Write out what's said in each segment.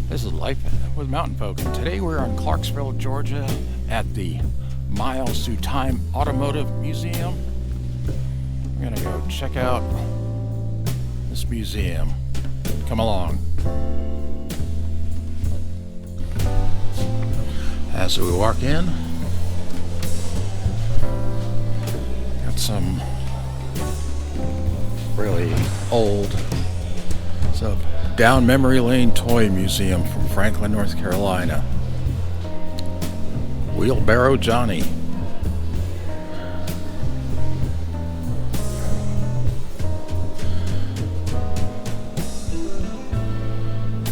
This is Life with Mountain Folk, and today we're in Clarksville, Georgia at the Miles Through Time Automotive Museum. We're going to go check out this museum. Come along. As we walk in, got some really old stuff. Down Memory Lane Toy Museum from Franklin, North Carolina. Wheelbarrow Johnny.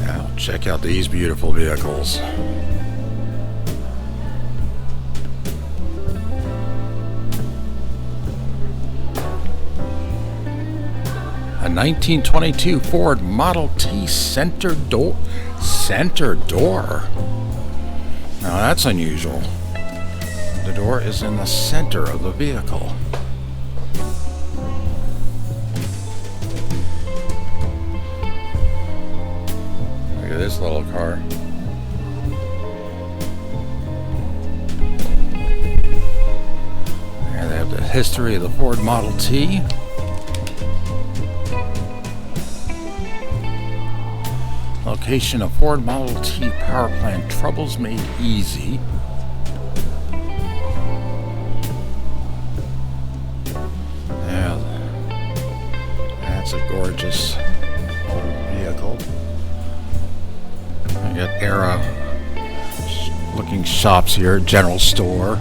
Now check out these beautiful vehicles. A 1922 Ford Model T center door. Now that's unusual. The door is in the center of the vehicle. Look at this little car. And they have the history of the Ford Model T. Location of Ford Model T power plant, troubles made easy. Yeah, that's a gorgeous old vehicle. I got era looking shops here, general store.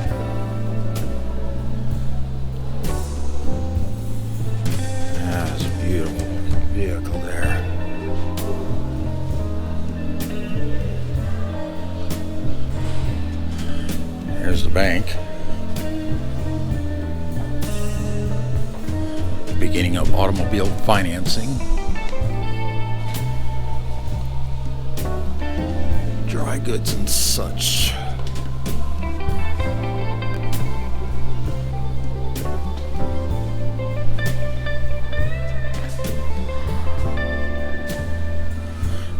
Yeah, it's a beautiful vehicle there. Here's the bank. Beginning of automobile financing. Dry goods and such.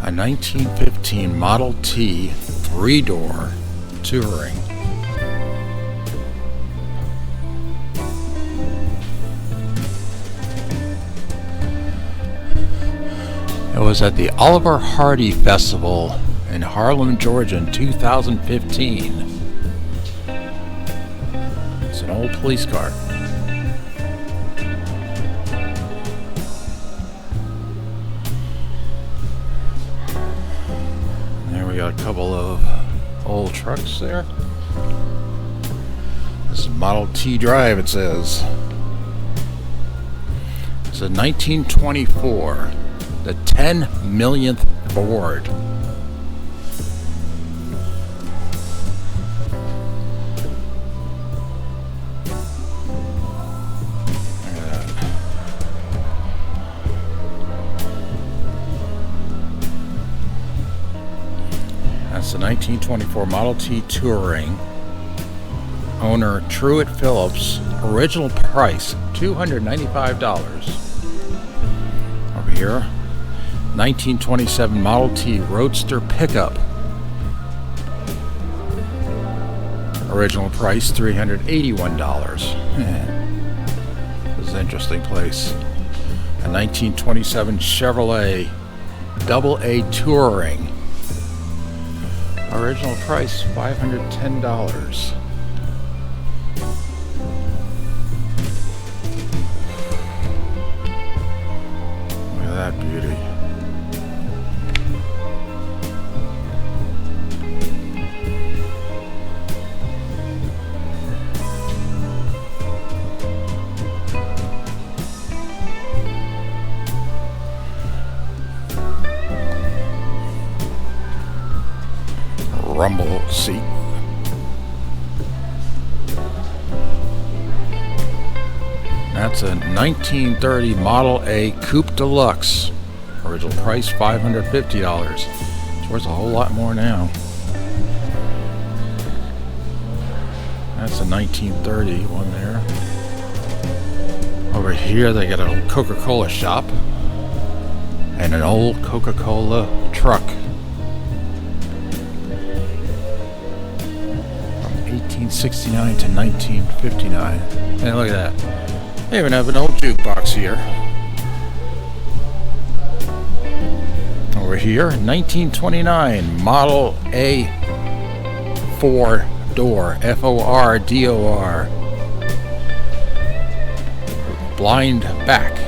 A 1915 Model T 3-door touring. It was at the Oliver Hardy Festival in Harlem, Georgia in 2015. It's an old police car. There we got a couple of old trucks there. This is Model T Drive, it says. It's a 1924. The 10 millionth Ford. That's the 1924 Model T Touring. Owner Truett Phillips. Original price $295. Over here, 1927 Model T Roadster Pickup. Original price $381. This is an interesting place. A 1927 Chevrolet Double A Touring. Original price $510. Look at that beauty. Rumble seat. That's a 1930 Model A Coupe Deluxe. Original price $550. It's worth a whole lot more now. That's a 1930 one there. Over here they got a Coca-Cola shop and an old Coca-Cola truck. 1969 to 1959. Hey, look at that. They even have an old jukebox here. Over here, 1929 Model A 4-door, Fordor. Blind back.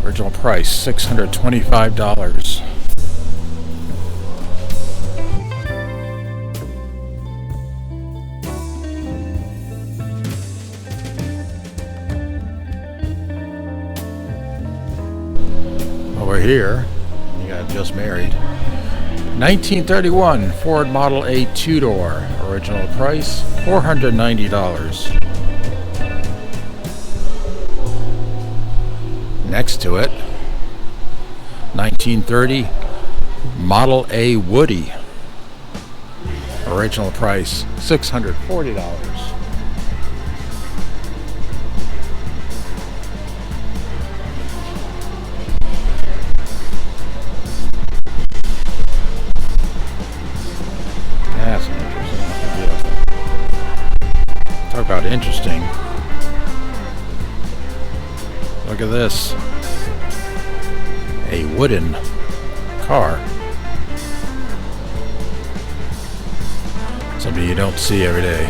Original price $625. Over here, you got Just Married. 1931 Ford Model A 2-door. Original price $490. Next to it, 1930 Model A Woody. Original price $640. That's an interesting vehicle. Talk about interesting. Look at this. A wooden car. Something you don't see every day.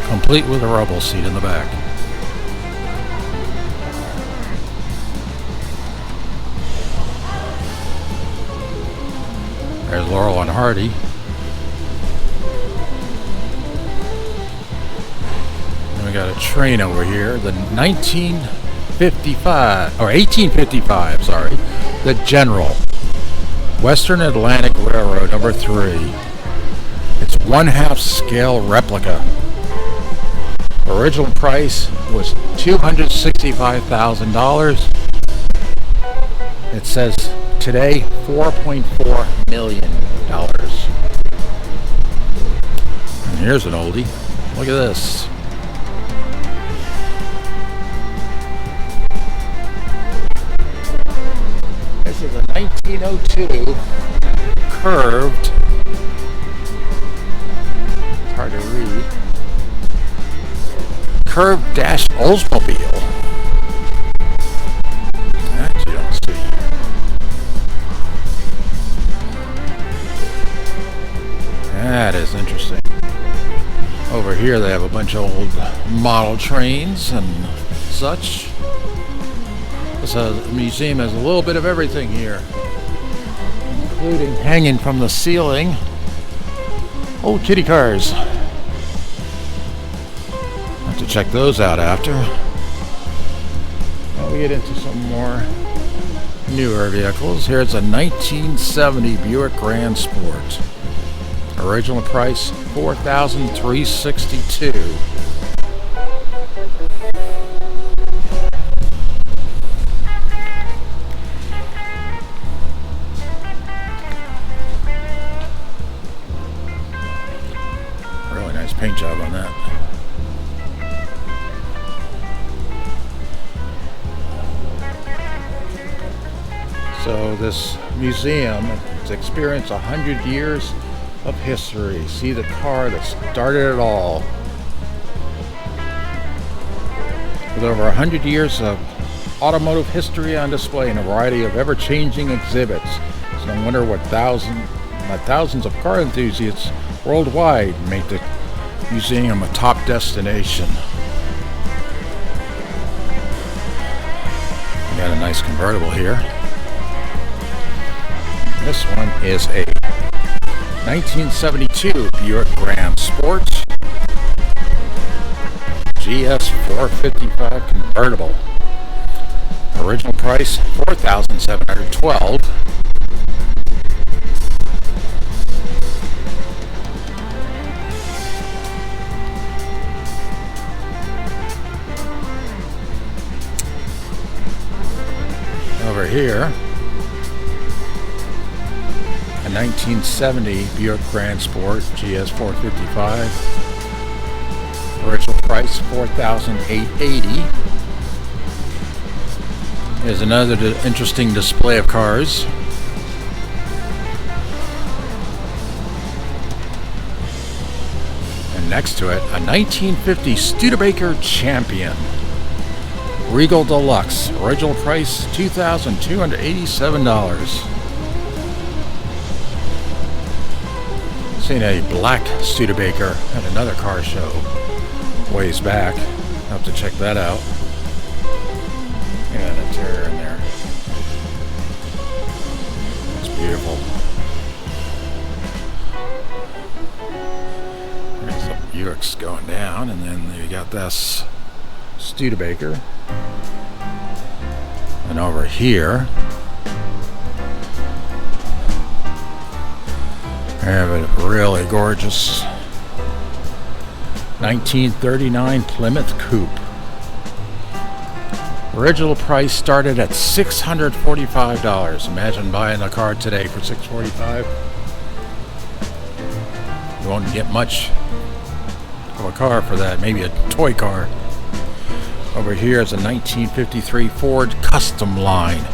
Complete with a rubble seat in the back. There's Laurel and Hardy. We got a train over here, the 1855, sorry, the General, Western Atlantic Railroad, number 3. It's 1/2 scale replica. Original price was $265,000. It says today $4.4 million. And here's an oldie. Look at this. This is a 1902 curved, it's hard to read, curved dash Oldsmobile. That you don't see. That is interesting. Over here they have a bunch of old model trains and such. This museum has a little bit of everything here, including hanging from the ceiling old kitty cars. Have to check those out after. Now we get into some more newer vehicles. Here's a 1970 Buick Grand Sport. Original price $4,362. Paint job on that. So this museum has experienced 100 years of history. See the car that started it all. With over 100 years of automotive history on display and a variety of ever-changing exhibits. So no wonder what thousands of car enthusiasts worldwide make the museum a top destination. We got a nice convertible here. This one is a 1972 Buick Grand Sport GS 455 convertible. Original price $4,712. Over here, a 1970 Buick Grand Sport GS 455. Original price $4,880. There's another interesting display of cars. And next to it, a 1950 Studebaker Champion. Regal Deluxe. Original price $2,287. Seen a black Studebaker at another car show ways back. I'll have to check that out. Yeah, an interior in there. It's beautiful. There's the Buicks going down, and then you got this Studebaker. And over here, I have a really gorgeous 1939 Plymouth Coupe. Original price started at $645. Imagine buying a car today for $645. You won't get much of a car for that. Maybe a toy car. Over here is a 1953 Ford Custom Line.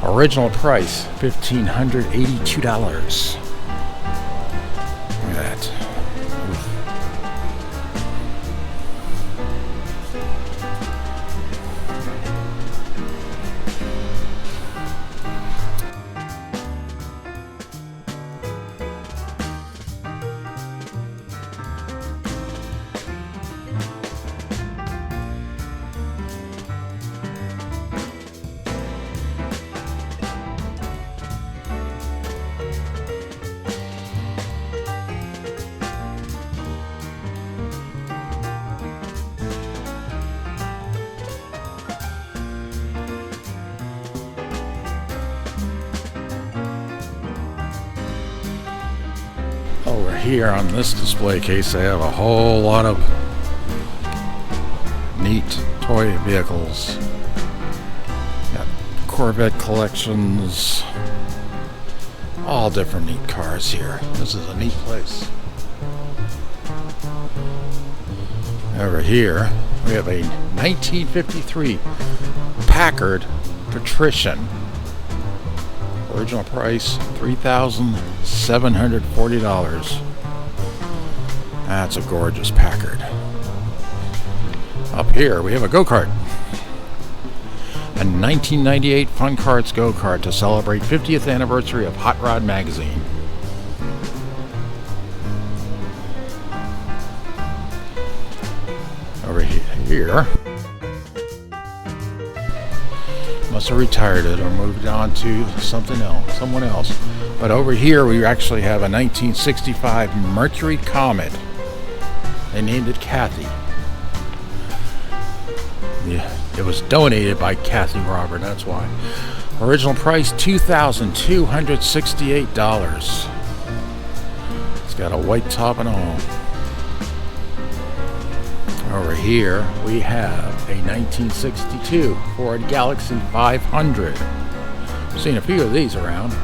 Original price $1,582. Look at that. Oof. Over here on this display case, I have a whole lot of neat toy vehicles. Got Corvette collections, all different neat cars here. This is a neat place. Over here, we have a 1953 Packard Patrician. Original price $3,740. That's a gorgeous Packard. Up here we have a go-kart. A 1998 Fun Karts go-kart to celebrate 50th anniversary of Hot Rod magazine. Over here, must have retired it or moved on to someone else. But over here we actually have a 1965 Mercury Comet. They named it Kathy. Yeah, it was donated by Kathy Robert, that's why. Original price $2,268. It's got a white top and all. Over here we have a 1962 Ford Galaxy 500. I've seen a few of these around.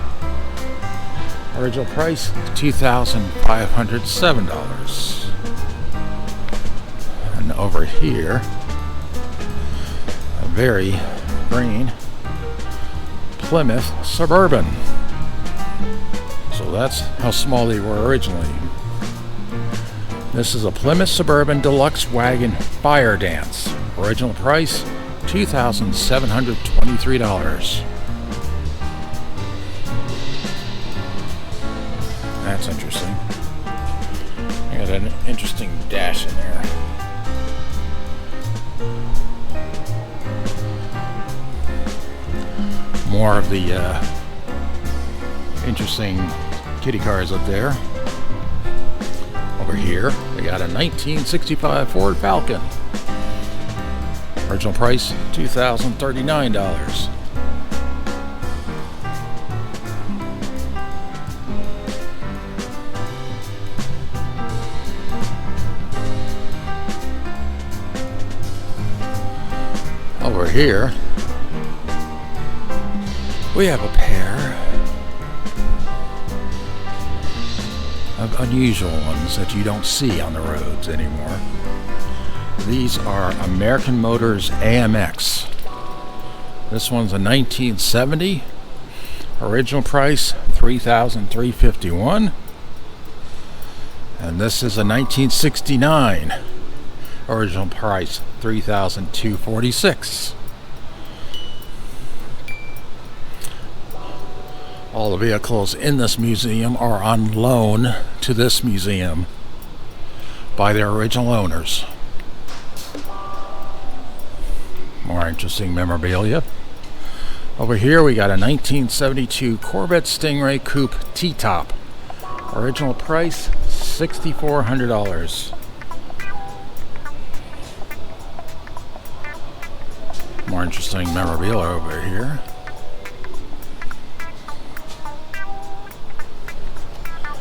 Original price $2,507. And over here, a very green Plymouth Suburban. So that's how small they were originally. This is a Plymouth Suburban Deluxe Wagon Fire Dance. Original price $2,723. That's interesting. I got an interesting dash in there. More of the interesting kitty cars up there. Over here, we got a 1965 Ford Falcon. Original price $2,039. Over here, we have a pair of unusual ones that you don't see on the roads anymore. These are American Motors AMX. This one's a 1970. Original price $3,351. And this is a 1969. Original price $3,246. All the vehicles in this museum are on loan to this museum by their original owners. More interesting memorabilia. Over here we got a 1972 Corvette Stingray Coupe T-Top. Original price $6,400. More interesting memorabilia over here.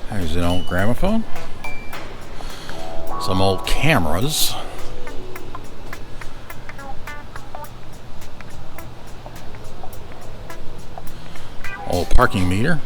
There's an old gramophone. Some old cameras. Old parking meter.